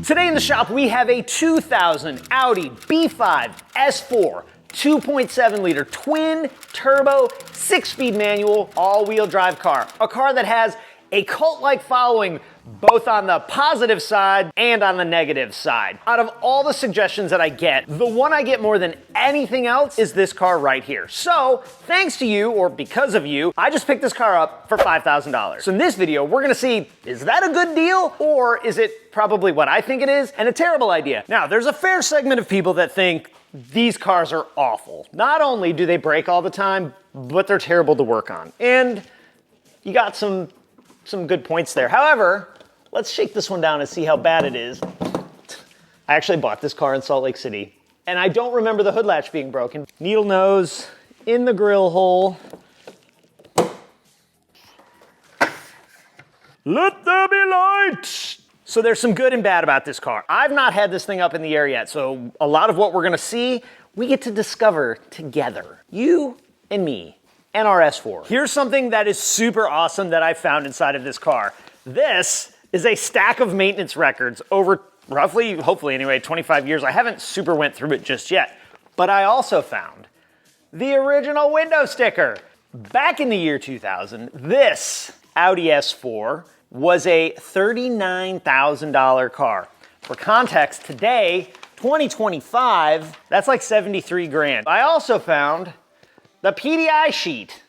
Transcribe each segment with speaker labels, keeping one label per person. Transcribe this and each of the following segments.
Speaker 1: Today in the shop we have a 2000 Audi B5 S4 2.7 liter twin turbo 6-speed manual all-wheel drive car. A car that has a cult-like following both on the positive side and on the negative side. Out of all the suggestions that I get, the one I get more than anything else is this car right here. So thanks to you, or because of you, I just picked this car up for $5,000. So in this video, we're gonna see, is that a good deal? Or is it probably what I think it is and a terrible idea? Now, there's a fair segment of people that think these cars are awful. Not only do they break all the time, but they're terrible to work on. And you got some good points there. However, let's shake this one down and see how bad it is. I actually bought this car in Salt Lake City, and I don't remember the hood latch being broken. Needle nose in the grill hole. Let there be light! So there's some good and bad about this car. I've not had this thing up in the air yet, so a lot of what we're gonna see, we get to discover together. You and me and our S4. Here's something that is super awesome that I found inside of this car. This is a stack of maintenance records over roughly, hopefully anyway, 25 years. I haven't super went through it just yet, but I also found the original window sticker. Back in the year 2000, this Audi S4 was a $39,000 car. For context, today, 2025, that's like 73 grand. I also found the PDI sheet.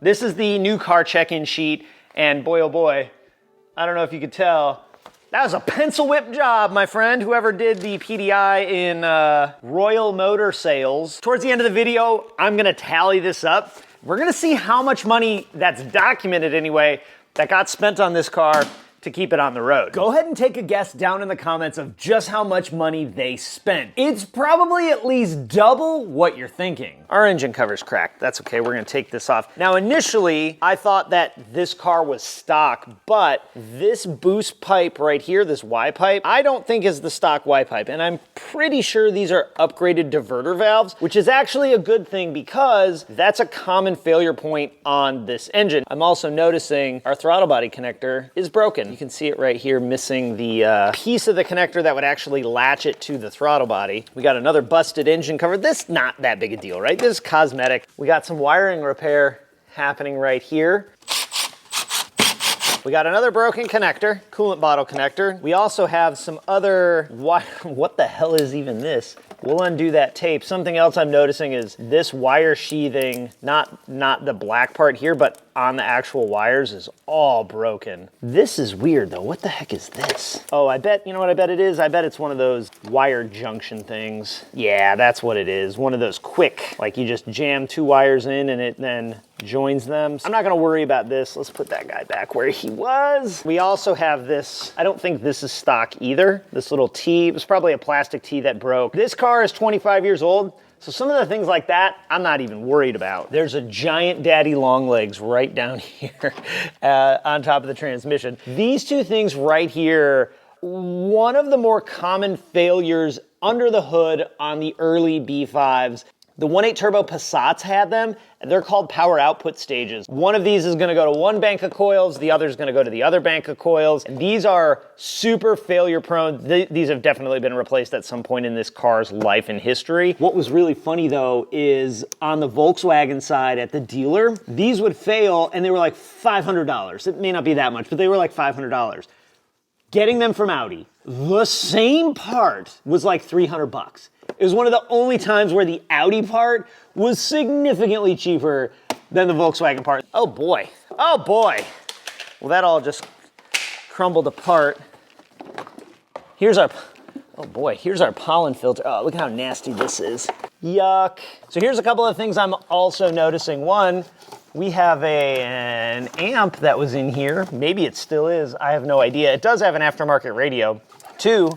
Speaker 1: This is the new car check-in sheet, and boy, oh boy, I don't know if you could tell, that was a pencil whip job, my friend, whoever did the PDI in Royal Motor Sales. Towards the end of the video, I'm gonna tally this up. We're gonna see how much money that's documented anyway that got spent on this car to keep it on the road. Go ahead and take a guess down in the comments of just how much money they spent. It's probably at least double what you're thinking. Our engine cover's cracked. That's okay, we're gonna take this off. Now initially, I thought that this car was stock, but this boost pipe right here, this Y pipe, I don't think is the stock Y pipe, and I'm pretty sure these are upgraded diverter valves, which is actually a good thing because that's a common failure point on this engine. I'm also noticing our throttle body connector is broken. You can see it right here, missing the piece of the connector that would actually latch it to the throttle body. We got another busted engine cover. This not that big a deal, right? This is cosmetic. We got some wiring repair happening right here. We got another broken connector, coolant bottle connector. We also have some other what the hell is even this? We'll undo that tape. Something else I'm noticing is this wire sheathing, not the black part here, but on the actual wires is all broken. This is weird though. What the heck is this? Oh, I bet, you know what I bet it is? I bet it's one of those wire junction things. Yeah, that's what it is. One of those quick, like you just jam two wires in and it then joins them. I'm not gonna worry about this. Let's put that guy back where he was. We also have this, I don't think this is stock either. This little T, it was probably a plastic T that broke. This car is 25 years old. So some of the things like that, I'm not even worried about. There's a giant daddy long legs right down here on top of the transmission. These two things right here, one of the more common failures under the hood on the early B5s. The 1.8 turbo Passats had them, and they're called power output stages. One of these is gonna go to one bank of coils, the other is gonna go to the other bank of coils, and these are super failure prone. These have definitely been replaced at some point in this car's life and history. What was really funny though is on the Volkswagen side at the dealer, these would fail and they were like $500. It may not be that much, but they were like $500. Getting them from Audi, the same part was like 300 bucks. It was one of the only times where the Audi part was significantly cheaper than the Volkswagen part. Oh boy, oh boy. Well, that all just crumbled apart. Here's our, oh boy, here's our pollen filter. Oh, look how nasty this is. Yuck. So here's a couple of things I'm also noticing. One, we have an amp that was in here. Maybe it still is, I have no idea. It does have an aftermarket radio. Two,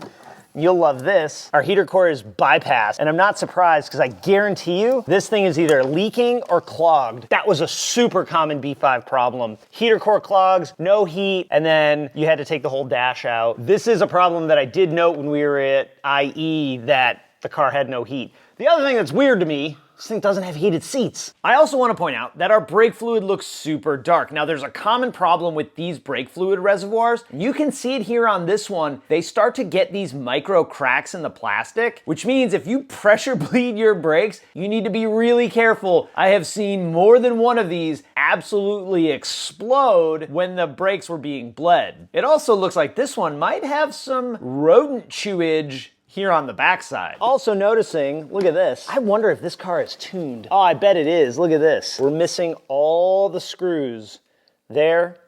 Speaker 1: you'll love this. Our heater core is bypassed, and I'm not surprised because I guarantee you this thing is either leaking or clogged. That was a super common B5 problem. Heater core clogs, no heat, and then you had to take the whole dash out. This is a problem that I did note when we were at IE, that the car had no heat. The other thing that's weird to me, This thing doesn't have heated seats. I also want to point out that our brake fluid looks super dark. Now there's a common problem with these brake fluid reservoirs. You can see it here on this one. They start to get these micro cracks in the plastic, which means if you pressure bleed your brakes, you need to be really careful. I have seen more than one of these absolutely explode when the brakes were being bled. It also looks like this one might have some rodent chewage here on the backside. Also noticing, look at this. I wonder if this car is tuned. Oh, I bet it is. Look at this. We're missing all the screws. There,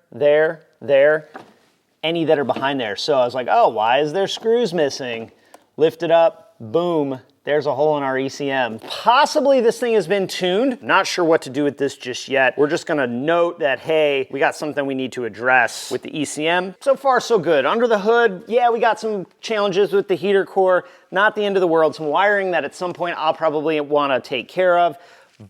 Speaker 1: any that are behind there. So I was like, oh, why is there screws missing? Lift it up, boom. There's a hole in our ECM. Possibly this thing has been tuned. Not sure what to do with this just yet. We're just gonna note that, hey, we got something we need to address with the ECM. So far, so good. Under the hood, yeah, we got some challenges with the heater core. Not the end of the world. Some wiring that at some point I'll probably wanna take care of,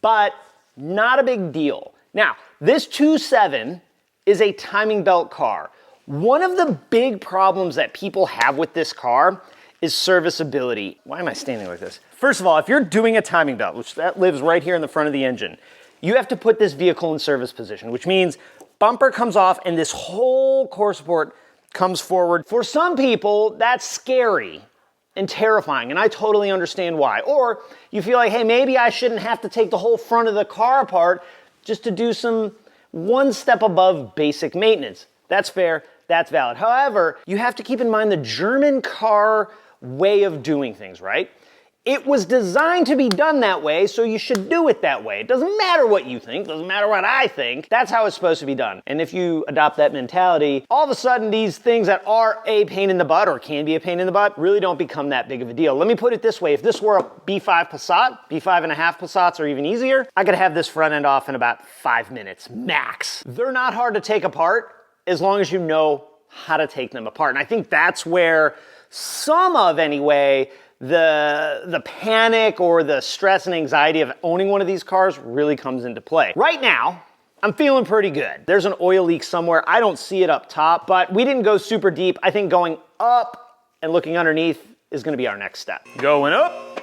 Speaker 1: but not a big deal. Now, this 2.7 is a timing belt car. One of the big problems that people have with this car is serviceability. Why am I standing like this? First of all, if you're doing a timing belt, which that lives right here in the front of the engine, you have to put this vehicle in service position, which means bumper comes off and this whole core support comes forward. For some people, that's scary and terrifying, and I totally understand why. Or you feel like, hey, maybe I shouldn't have to take the whole front of the car apart just to do some one step above basic maintenance. That's fair, that's valid. However, you have to keep in mind the German car way of doing things, right? It was designed to be done that way, so you should do it that way. It doesn't matter what you think, doesn't matter what I think. That's how it's supposed to be done. And if you adopt that mentality, all of a sudden these things that are a pain in the butt or can be a pain in the butt really don't become that big of a deal. Let me put it this way. If this were a B5 Passat, B5 and a half Passats are even easier, I could have this front end off in about 5 minutes, max. They're not hard to take apart as long as you know how to take them apart. And I think that's where some of, anyway, the panic or the stress and anxiety of owning one of these cars really comes into play. Right now, I'm feeling pretty good. There's an oil leak somewhere. I don't see it up top, but we didn't go super deep. I think going up and looking underneath is gonna be our next step. Going up.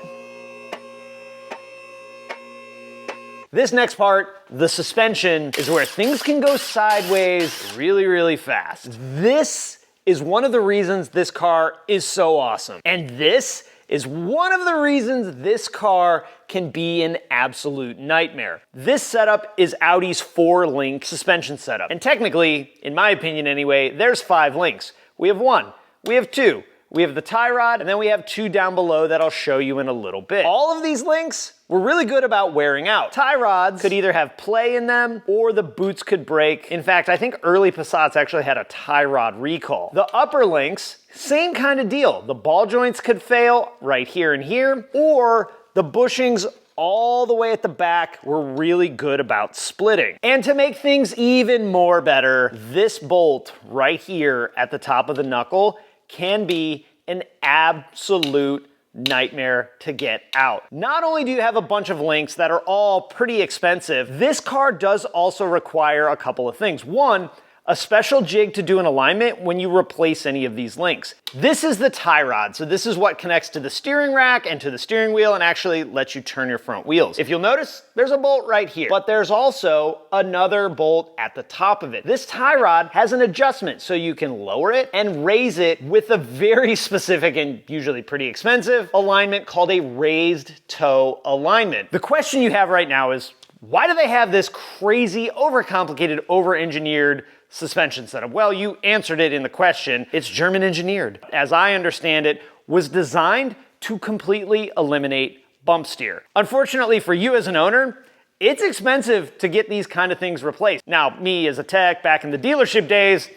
Speaker 1: This next part, the suspension, is where things can go sideways really, really fast. This is one of the reasons this car is so awesome. And this is one of the reasons this car can be an absolute nightmare. This setup is Audi's 4-link suspension setup. And technically, in my opinion anyway, there's 5 links. We have 1, we have 2, we have the tie rod, and then we have 2 down below that I'll show you in a little bit. All of these links were really good about wearing out. Tie rods could either have play in them or the boots could break. In fact, I think early Passats actually had a tie rod recall. The upper links, same kind of deal. The ball joints could fail right here and here, or the bushings all the way at the back were really good about splitting. And to make things even more better, this bolt right here at the top of the knuckle can be an absolute nightmare to get out. Not only do you have a bunch of links that are all pretty expensive, this car does also require a couple of things. One, a special jig to do an alignment when you replace any of these links. This is the tie rod, so this is what connects to the steering rack and to the steering wheel and actually lets you turn your front wheels. If you'll notice, there's a bolt right here, but there's also another bolt at the top of it. This tie rod has an adjustment so you can lower it and raise it with a very specific and usually pretty expensive alignment called a raised toe alignment. The question you have right now is, why do they have this crazy, overcomplicated, over-engineered suspension setup? Well, you answered it in the question. It's German engineered. As I understand it, was designed to completely eliminate bump steer. Unfortunately for you as an owner, it's expensive to get these kind of things replaced. Now, me as a tech back in the dealership days,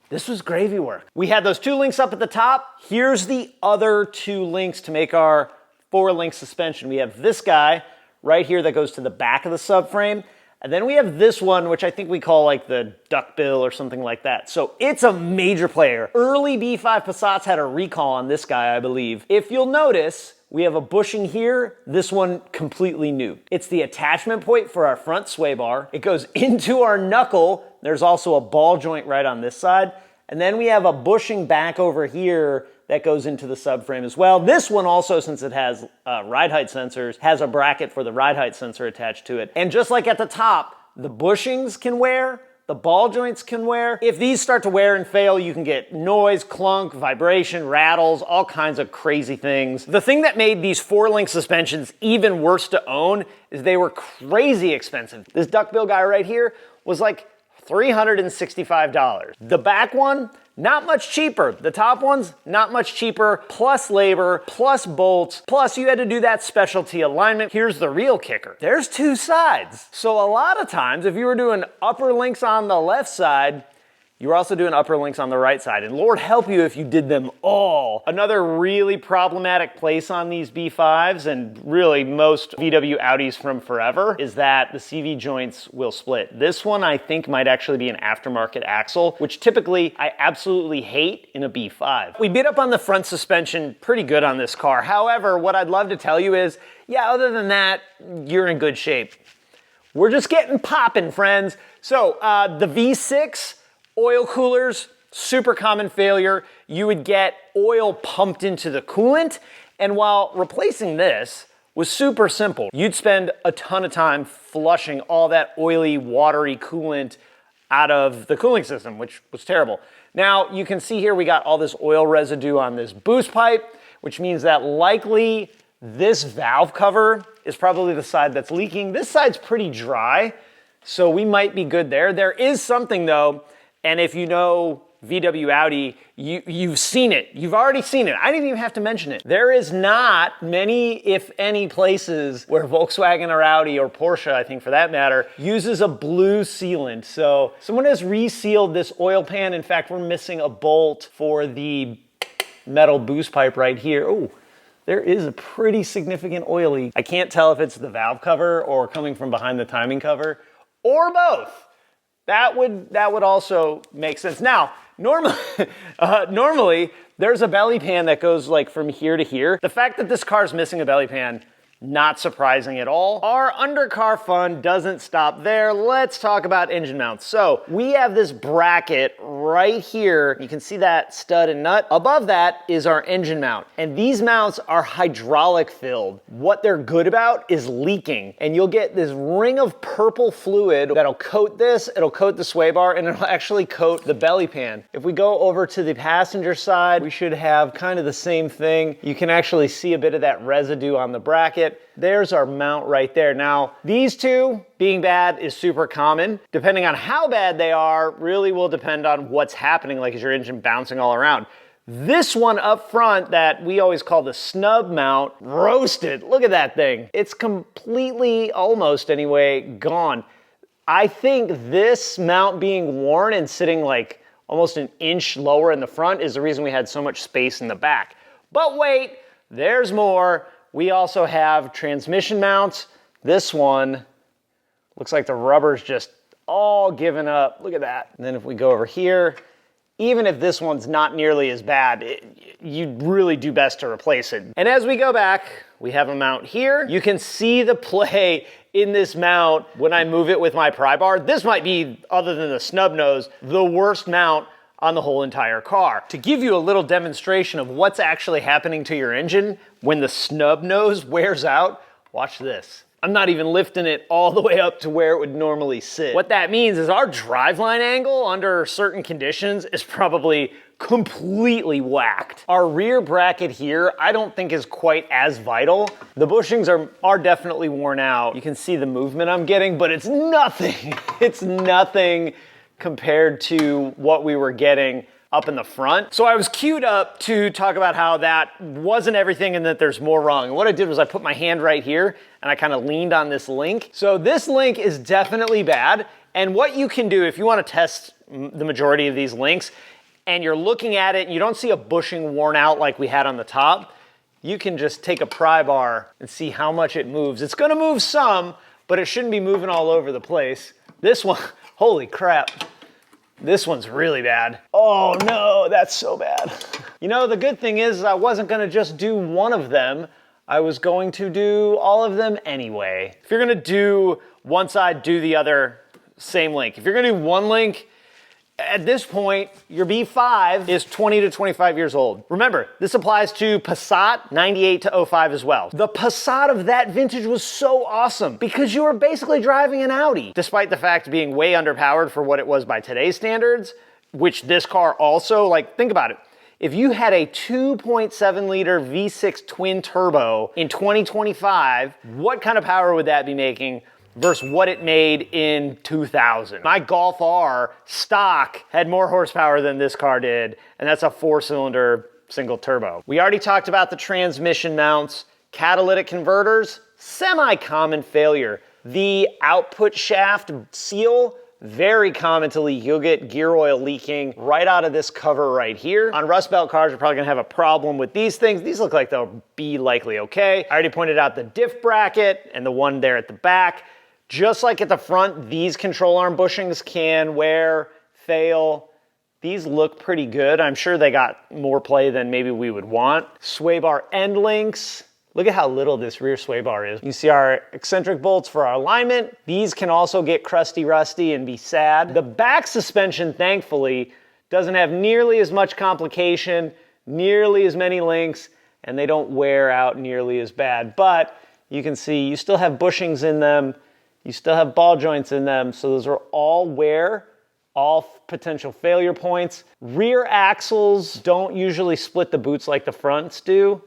Speaker 1: this was gravy work. We had those 2 links up at the top. Here's the other 2 links to make our 4-link suspension. We have this guy right here that goes to the back of the subframe. And then we have this one, which I think we call like the duckbill or something like that. So it's a major player. Early B5 Passats had a recall on this guy, I believe. If you'll notice, we have a bushing here, this one completely new. It's the attachment point for our front sway bar. It goes into our knuckle. There's also a ball joint right on this side. And then we have a bushing back over here that goes into the subframe as well. This one also, since it has ride height sensors, has a bracket for the ride height sensor attached to it. And just like at the top, the bushings can wear, the ball joints can wear. If these start to wear and fail, you can get noise, clunk, vibration, rattles, all kinds of crazy things. The thing that made these 4-link suspensions even worse to own is they were crazy expensive. This duckbill guy right here was like $365. The back one, not much cheaper. The top ones, not much cheaper, plus labor, plus bolts, plus you had to do that specialty alignment. Here's the real kicker. There's 2 sides. So a lot of times, if you were doing upper links on the left side, you were also doing upper links on the right side, and Lord help you if you did them all. Another really problematic place on these B5s, and really most VW Audis from forever, is that the CV joints will split. This one I think might actually be an aftermarket axle, which typically I absolutely hate in a B5. We beat up on the front suspension pretty good on this car. However, what I'd love to tell you is, yeah, other than that, you're in good shape. We're just getting popping, friends. So the V6, oil coolers, super common failure. You would get oil pumped into the coolant, and while replacing this was super simple, you'd spend a ton of time flushing all that oily, watery coolant out of the cooling system, which was terrible. Now, you can see here we got all this oil residue on this boost pipe, which means that likely this valve cover is probably the side that's leaking. This side's pretty dry, so we might be good there. There is something though, and if you know VW Audi, you've seen it. You've already seen it. I didn't even have to mention it. There is not many, if any, places where Volkswagen or Audi or Porsche, I think for that matter, uses a blue sealant. So someone has resealed this oil pan. In fact, we're missing a bolt for the metal boost pipe right here. Oh, there is a pretty significant oil leak. I can't tell if it's the valve cover or coming from behind the timing cover, or both. That would also make sense. Now, normally there's a belly pan that goes like from here to here. The fact that this car is missing a belly pan, not surprising at all. Our undercar fun doesn't stop there. Let's talk about engine mounts. So we have this bracket right here. You can see that stud and nut. Above that is our engine mount. And these mounts are hydraulic filled. What they're good about is leaking. And you'll get this ring of purple fluid that'll coat this, it'll coat the sway bar, and it'll actually coat the belly pan. If we go over to the passenger side, we should have kind of the same thing. You can actually see a bit of that residue on the bracket. There's our mount right there. Now, these two being bad is super common. Depending on how bad they are, really will depend on what's happening, like is your engine bouncing all around. This one up front that we always call the snub mount, roasted. Look at that thing. It's completely, almost anyway, gone. I think this mount being worn and sitting like almost an inch lower in the front is the reason we had so much space in the back. But wait, there's more. We also have transmission mounts. This one looks like the rubber's just all given up. Look at that. And then if we go over here, even if this one's not nearly as bad, you'd really do best to replace it. And as we go back, we have a mount here. You can see the play in this mount when I move it with my pry bar. This might be, other than the snub nose, the worst mount on the whole entire car. To give you a little demonstration of what's actually happening to your engine when the snub nose wears out, watch this. I'm not even lifting it all the way up to where it would normally sit. What that means is our driveline angle under certain conditions is probably completely whacked. Our rear bracket here, I don't think is quite as vital. The bushings are definitely worn out. You can see the movement I'm getting, but it's nothing. It's nothing compared to what we were getting up in the front. So I was queued up to talk about how that wasn't everything and that there's more wrong. And what I did was I put my hand right here and I kind of leaned on this link. So this link is definitely bad. And what you can do if you want to test the majority of these links and you're looking at it and you don't see a bushing worn out like we had on the top, you can just take a pry bar and see how much it moves. It's gonna move some, but it shouldn't be moving all over the place. This one, holy crap. This one's really bad. Oh no, that's so bad. You know, the good thing is I wasn't gonna just do one of them. I was going to do all of them anyway. If you're gonna do one side, do the other, same link. If you're gonna do one link, At this point, your B5 is 20 to 25 years old. Remember, this applies to Passat 98 to 05 as well. The Passat of that vintage was so awesome because you were basically driving an Audi, despite the fact being way underpowered for what it was by today's standards, which this car also, like, think about it. If you had a 2.7 liter V6 twin turbo in 2025, what kind of power would that be making versus what it made in 2000? My Golf R stock had more horsepower than this car did, and that's a 4-cylinder single turbo. We already talked about the transmission mounts. Catalytic converters, semi-common failure. The output shaft seal, very common to leak. You'll get gear oil leaking right out of this cover right here. On Rust Belt cars, you're probably gonna have a problem with these things. These look like they'll be likely okay. I already pointed out the diff bracket and the one there at the back. Just like at the front, these control arm bushings can wear, fail. These look pretty good. I'm sure they got more play than maybe we would want. Sway bar end links. Look at how little this rear sway bar is. You see our eccentric bolts for our alignment. These can also get crusty, rusty, and be sad. The back suspension, thankfully, doesn't have nearly as much complication, nearly as many links, and they don't wear out nearly as bad. But you can see you still have bushings in them. You still have ball joints in them. So those are all wear, all potential failure points. Rear axles don't usually split the boots like the fronts do.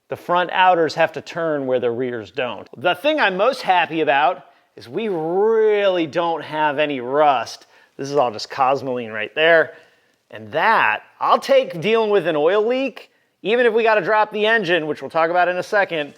Speaker 1: The front outers have to turn where the rears don't. The thing I'm most happy about is we really don't have any rust. This is all just Cosmoline right there. And that, I'll take dealing with an oil leak, even if we gotta drop the engine, which we'll talk about in a second,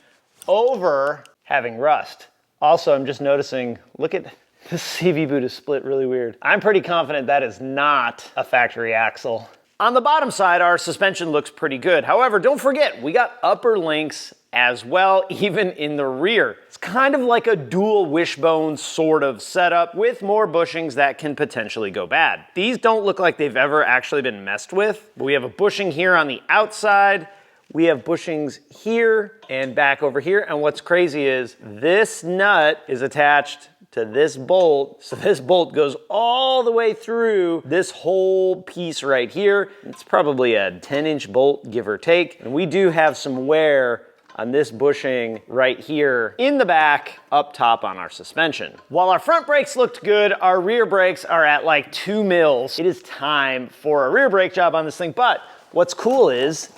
Speaker 1: over having rust. Also, I'm just noticing, look at this CV boot is split really weird. I'm pretty confident that is not a factory axle. On the bottom side, our suspension looks pretty good. However, don't forget, we got upper links as well, even in the rear. It's kind of like a dual wishbone sort of setup with more bushings that can potentially go bad. These don't look like they've ever actually been messed with, but we have a bushing here on the outside. We have bushings here and back over here. And what's crazy is this nut is attached to this bolt. So this bolt goes all the way through this whole piece right here. It's probably a 10-inch bolt, give or take. And we do have some wear on this bushing right here in the back, up top on our suspension. While our front brakes looked good, our rear brakes are at like 2 mils. It is time for a rear brake job on this thing. But what's cool is,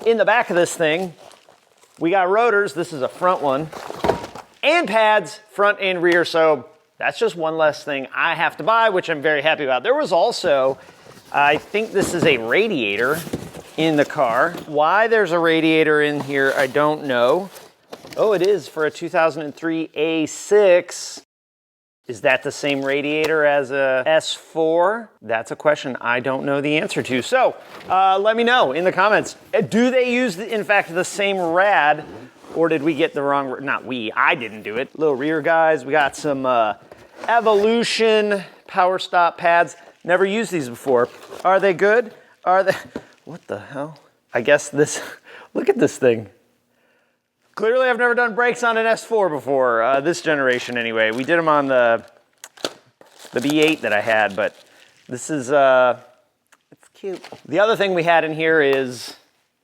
Speaker 1: in the back of this thing, we got rotors. This is a front one. And pads, front and rear, so that's just one less thing I have to buy, which I'm very happy about. There was also, I think this is a radiator in the car. Why there's a radiator in here, I don't know. Oh, it is for a 2003 A6. Is that the same radiator as a S4? That's a question I don't know the answer to. So let me know in the comments. Do they use, in fact, the same rad? Or did we get the wrong, not we, I didn't do it. Little rear guys, we got some Evolution power stop pads. Never used these before. Are they good? Are they, what the hell? I guess this, look at this thing. Clearly I've never done brakes on an S4 before, this generation anyway. We did them on the B8 that I had, but this is, it's cute. The other thing we had in here is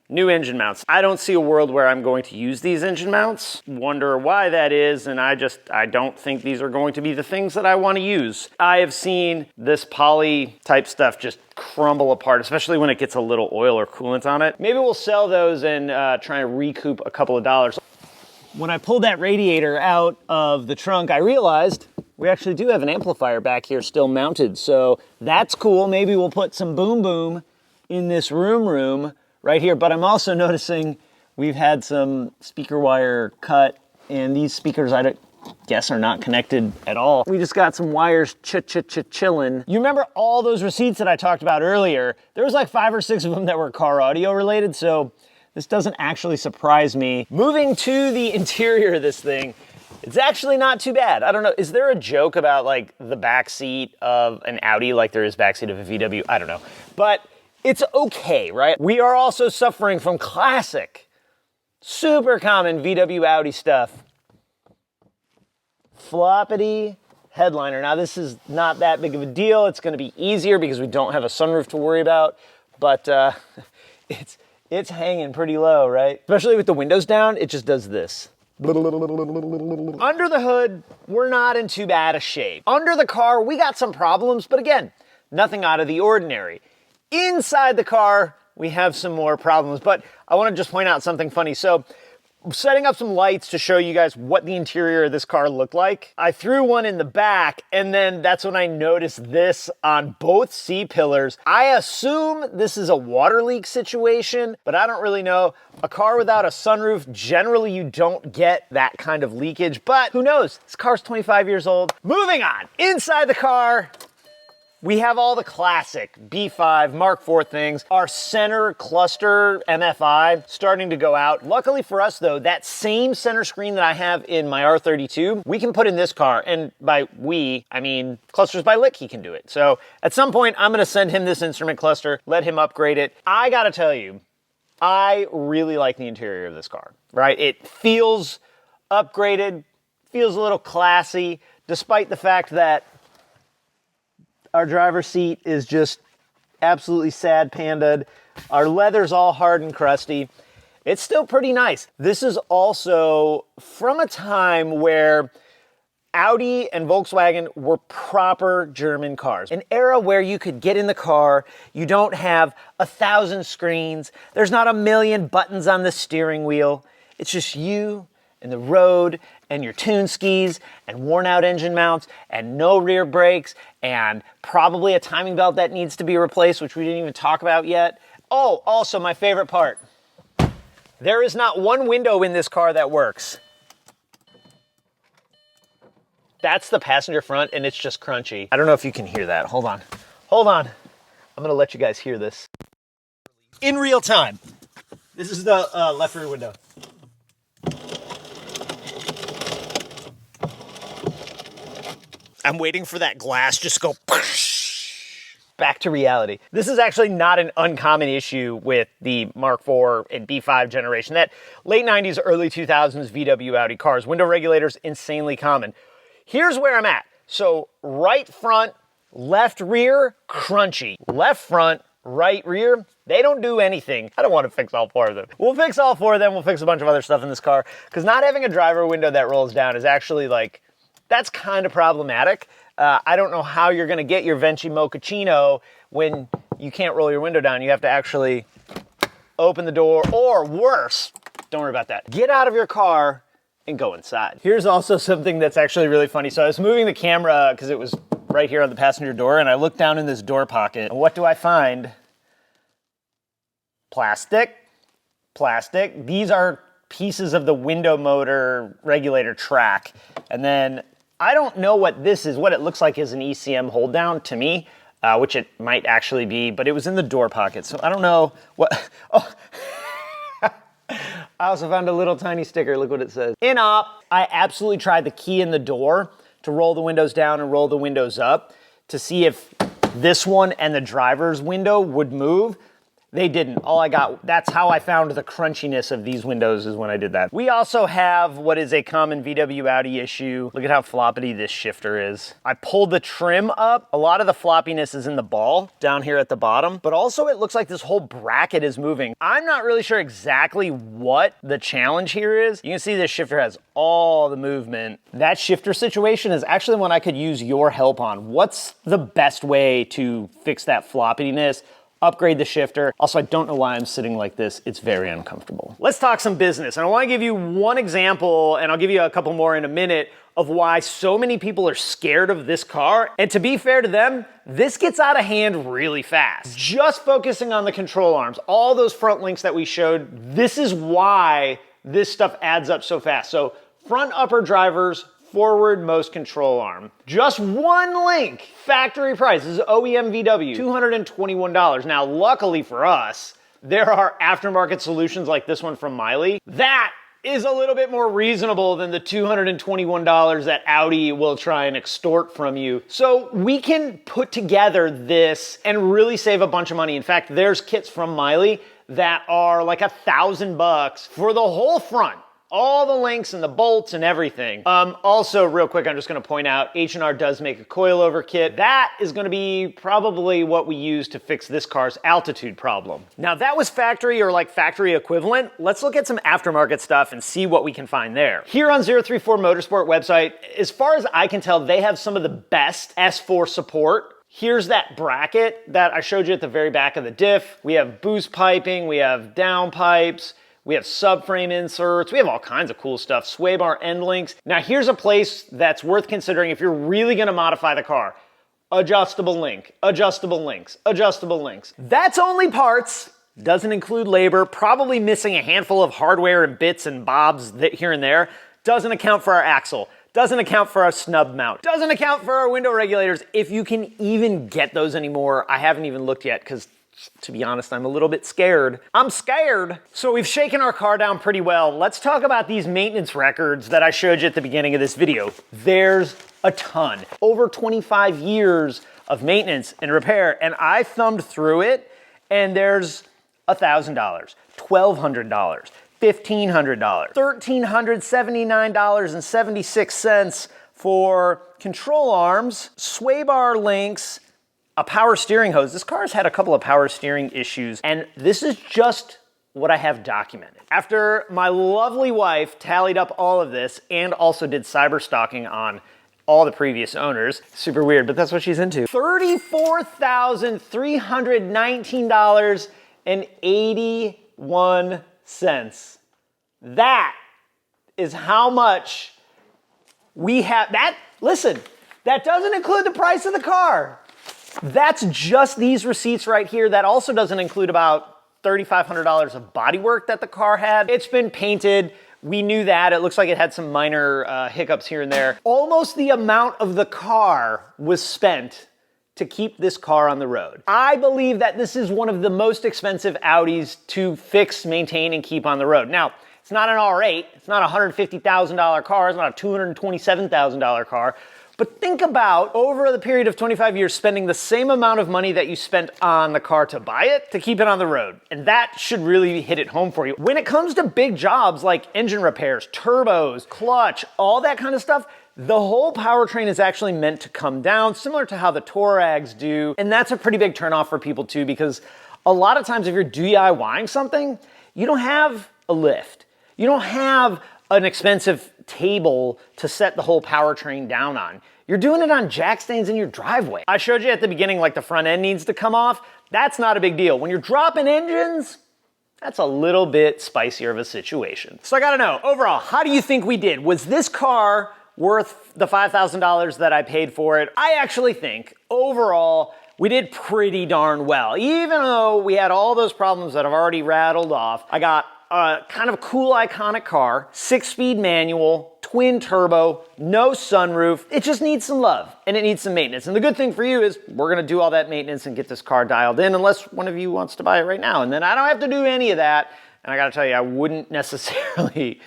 Speaker 1: new engine mounts. I don't see a world where I'm going to use these engine mounts. Wonder why that is, and I don't think these are going to be the things that I want to use. I have seen this poly type stuff just crumble apart, especially when it gets a little oil or coolant on it. Maybe we'll sell those and try and recoup a couple of dollars. When I pulled that radiator out of the trunk, I realized we actually do have an amplifier back here still mounted, so that's cool. Maybe we'll put some boom boom in this room right here, but I'm also noticing we've had some speaker wire cut, and these speakers I guess are not connected at all. We just got some wires chilling. You remember all those receipts that I talked about earlier? There was like 5 or 6 of them that were car audio related, so this doesn't actually surprise me. Moving to the interior of this thing, it's actually not too bad. I don't know, is there a joke about like the back seat of an Audi like there is backseat of a VW? I don't know, but it's okay, right? We are also suffering from classic, super common VW Audi stuff. Floppity headliner. Now this is not that big of a deal. It's gonna be easier because we don't have a sunroof to worry about, but it's hanging pretty low, right? Especially with the windows down, it just does this. Under the hood, we're not in too bad a shape. Under the car, we got some problems, but again, nothing out of the ordinary. Inside the car, we have some more problems, but I wanna just point out something funny. So, setting up some lights to show you guys what the interior of this car looked like. I threw one in the back, and then that's when I noticed this on both C-pillars. I assume this is a water leak situation, but I don't really know. A car without a sunroof, generally you don't get that kind of leakage, but who knows? This car's 25 years old. Moving on, inside the car, we have all the classic B5 Mark IV things. Our center cluster MFI starting to go out. Luckily for us though, that same center screen that I have in my R32, we can put in this car. And by we, I mean Clusters by Lick, he can do it. So at some point, I'm gonna send him this instrument cluster, let him upgrade it. I gotta tell you, I really like the interior of this car, right? It feels upgraded, feels a little classy, despite the fact that our driver's seat is just absolutely sad pandaed. Our leather's all hard and crusty. It's still pretty nice. This is also from a time where Audi and Volkswagen were proper German cars. An era where you could get in the car, you don't have 1,000 screens, there's not a million buttons on the steering wheel. It's just you and the road and your tune skis and worn out engine mounts and no rear brakes and probably a timing belt that needs to be replaced, which we didn't even talk about yet. Oh, also my favorite part. There is not one window in this car that works. That's the passenger front and it's just crunchy. I don't know if you can hear that. Hold on. Hold on. I'm gonna let you guys hear this. In real time. This is the left rear window. I'm waiting for that glass just go back to reality. This is actually not an uncommon issue with the Mark IV and B5 generation. That late 90s, early 2000s VW Audi cars, window regulators, insanely common. Here's where I'm at. So right front, left rear, crunchy. Left front, right rear, they don't do anything. I don't want to fix all four of them. We'll fix all four of them. We'll fix a bunch of other stuff in this car because not having a driver window that rolls down is actually like, that's kind of problematic. I don't know how you're gonna get your Venti Mochaccino when you can't roll your window down. You have to actually open the door, or worse, don't worry about that. Get out of your car and go inside. Here's also something that's actually really funny. So I was moving the camera because it was right here on the passenger door, and I looked down in this door pocket, and what do I find? Plastic, plastic. These are pieces of the window motor regulator track, and then I don't know what this is. What it looks like is an ECM hold down to me, which it might actually be, but it was in the door pocket. So I don't know what, oh. I also found a little tiny sticker. Look what it says. In op, I absolutely tried the key in the door to roll the windows down and roll the windows up to see if this one and the driver's window would move. They didn't. All I got, that's how I found the crunchiness of these windows is when I did that. We also have what is a common VW Audi issue. Look at how floppy this shifter is. I pulled the trim up. A lot of the floppiness is in the ball down here at the bottom, but also it looks like this whole bracket is moving. I'm not really sure exactly what the challenge here is. You can see this shifter has all the movement. That shifter situation is actually one I could use your help on. What's the best way to fix that floppiness? Upgrade the shifter. Also, I don't know why I'm sitting like this. It's very uncomfortable. Let's talk some business. And I want to give you one example, and I'll give you a couple more in a minute, of why so many people are scared of this car. And to be fair to them, this gets out of hand really fast. Just focusing on the control arms, all those front links that we showed, this is why this stuff adds up so fast. So front upper drivers, forward most control arm. Just one link, factory price, this is OEM VW, $221. Now, luckily for us, there are aftermarket solutions like this one from Miley. That is a little bit more reasonable than the $221 that Audi will try and extort from you. So we can put together this and really save a bunch of money. In fact, there's kits from Miley that are like $1,000 for the whole front. All the links and the bolts and everything. Also, real quick, I'm just gonna point out, H&R does make a coilover kit. That is gonna be probably what we use to fix this car's altitude problem. Now that was factory or like factory equivalent. Let's look at some aftermarket stuff and see what we can find there. Here on 034 Motorsport website, as far as I can tell, they have some of the best S4 support. Here's that bracket that I showed you at the very back of the diff. We have boost piping, we have down pipes, we have subframe inserts, we have all kinds of cool stuff, sway bar end links. Now here's a place that's worth considering if you're really gonna modify the car. Adjustable link, adjustable links, adjustable links. That's only parts, doesn't include labor, probably missing a handful of hardware and bits and bobs here and there. Doesn't account for our axle, doesn't account for our snub mount, doesn't account for our window regulators, if you can even get those anymore. I haven't even looked yet because to be honest, I'm a little bit scared. I'm scared. So we've shaken our car down pretty well. Let's talk about these maintenance records that I showed you at the beginning of this video. There's a ton. Over 25 years of maintenance and repair, and I thumbed through it, and there's $1,000, $1,200, $1,500, $1,379.76 for control arms, sway bar links, a power steering hose. This car has had a couple of power steering issues, and this is just what I have documented. After my lovely wife tallied up all of this and also did cyber stalking on all the previous owners, super weird, but that's what she's into. $34,319.81. That is how much we have. Listen, that doesn't include the price of the car. That's just these receipts right here. That also doesn't include about $3,500 of bodywork that the car had. It's been painted. We knew that. It looks like it had some minor hiccups here and there. Almost the amount of the car was spent to keep this car on the road. I believe that this is one of the most expensive Audis to fix, maintain, and keep on the road. Now, it's not an R8. It's not a $150,000 car. It's not a $227,000 car. But think about, over the period of 25 years, spending the same amount of money that you spent on the car to buy it, to keep it on the road. And that should really hit it home for you. When it comes to big jobs like engine repairs, turbos, clutch, all that kind of stuff, the whole powertrain is actually meant to come down, similar to how the Touaregs do. And that's a pretty big turnoff for people too, because a lot of times if you're DIYing something, you don't have a lift. You don't have an expensive table to set the whole powertrain down on. You're doing it on jack stands in your driveway. I showed you at the beginning, like the front end needs to come off. That's not a big deal. When you're dropping engines, that's a little bit spicier of a situation. So I gotta know, overall, how do you think we did? Was this car worth the $5,000 that I paid for it? I actually think, overall, we did pretty darn well. Even though we had all those problems that I've already rattled off, I got a kind of cool, iconic car, 6-speed manual, twin turbo, no sunroof. It just needs some love and it needs some maintenance. And the good thing for you is we're gonna do all that maintenance and get this car dialed in, unless one of you wants to buy it right now. And then I don't have to do any of that. And I gotta tell you, I wouldn't necessarily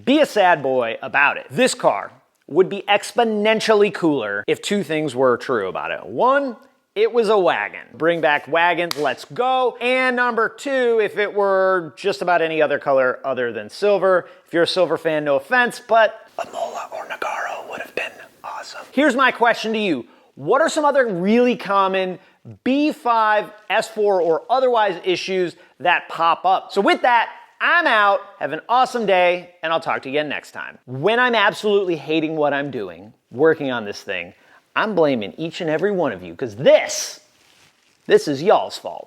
Speaker 1: be a sad boy about it. This car would be exponentially cooler if two things were true about it. One, it was a wagon. Bring back wagons, let's go. And number two, if it were just about any other color other than silver. If you're a silver fan, no offense, but a Mola or Nagaro would have been awesome. Here's my question to you. What are some other really common B5, S4, or otherwise issues that pop up? So with that, I'm out. Have an awesome day, and I'll talk to you again next time. When I'm absolutely hating what I'm doing, working on this thing, I'm blaming each and every one of you, because this is y'all's fault.